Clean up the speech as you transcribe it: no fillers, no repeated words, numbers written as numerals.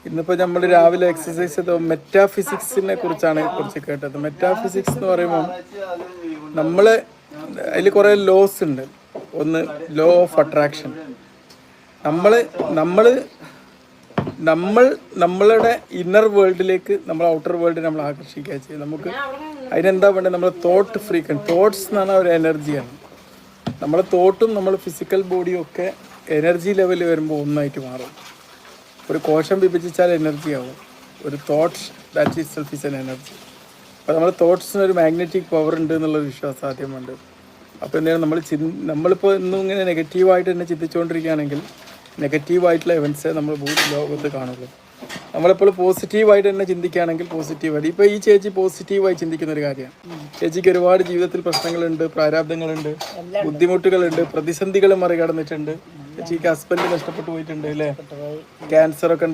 ഇന്നിപ്പോൾ നമ്മൾ രാവിലെ എക്സസൈസ് ചെയ്ത മെറ്റാഫിസിക്സിനെ കുറിച്ചാണ് കുറച്ച് കേട്ടത്. മെറ്റാഫിസിക്സ് എന്ന് പറയുമ്പോൾ നമ്മൾ അതിൽ കുറേ ലോസ് ഉണ്ട്. ഒന്ന് ലോ ഓഫ് അട്രാക്ഷൻ. നമ്മളുടെ ഇന്നർ വേൾഡിലേക്ക് നമ്മൾ ഔട്ടർ വേൾഡിനെ നമ്മൾ ആകർഷിക്കുക ചെയ്യും. നമുക്ക് അതിനെന്താ വേണ്ടത്? നമ്മുടെ തോട്ട് ഫ്രീക്വൻസി. തോട്ട്സ് എന്ന് പറഞ്ഞാൽ ഒരു എനർജിയാണ്. നമ്മളെ തോട്ടും നമ്മൾ ഫിസിക്കൽ ബോഡിയും ഒക്കെ എനർജി ലെവൽ വരുമ്പോൾ ഒന്നായിട്ട് മാറും. ഒരു കോശം വിഭജിച്ചാൽ എനർജി ആവും. ഒരു thoughts that is self is N energy. അപ്പോൾ നമ്മുടെ തോട്ട്സിന് ഒരു മാഗ്നറ്റിക് പവർ ഉണ്ട് എന്നുള്ളൊരു വിശ്വാസം ആദ്യമുണ്ട്. അപ്പോൾ എന്താണ് നമ്മളിപ്പോൾ ഇന്നും ഇങ്ങനെ നെഗറ്റീവായിട്ട് തന്നെ ചിന്തിച്ചുകൊണ്ടിരിക്കുകയാണെങ്കിൽ നെഗറ്റീവായിട്ടുള്ള ഇവൻറ്റ്സേ നമ്മൾ ലോകത്ത് കാണുള്ളൂ. നമ്മളെപ്പോൾ പോസിറ്റീവായിട്ട് തന്നെ ചിന്തിക്കുകയാണെങ്കിൽ പോസിറ്റീവായിട്ട്. ഇപ്പോൾ ഈ ചേച്ചി പോസിറ്റീവായി ചിന്തിക്കുന്ന ഒരു കാര്യമാണ്. ചേച്ചിക്ക് ഒരുപാട് ജീവിതത്തിൽ പ്രശ്നങ്ങളുണ്ട്, പ്രാരാബ്ദങ്ങളുണ്ട്, ബുദ്ധിമുട്ടുകളുണ്ട്, പ്രതിസന്ധികൾ മറികടന്നിട്ടുണ്ട്. ചേച്ചിക്ക് ഹസ്ബൻഡ് നഷ്ടപ്പെട്ടു പോയിട്ടുണ്ട് അല്ലേ, ക്യാൻസറൊക്കെ ഉണ്ട്.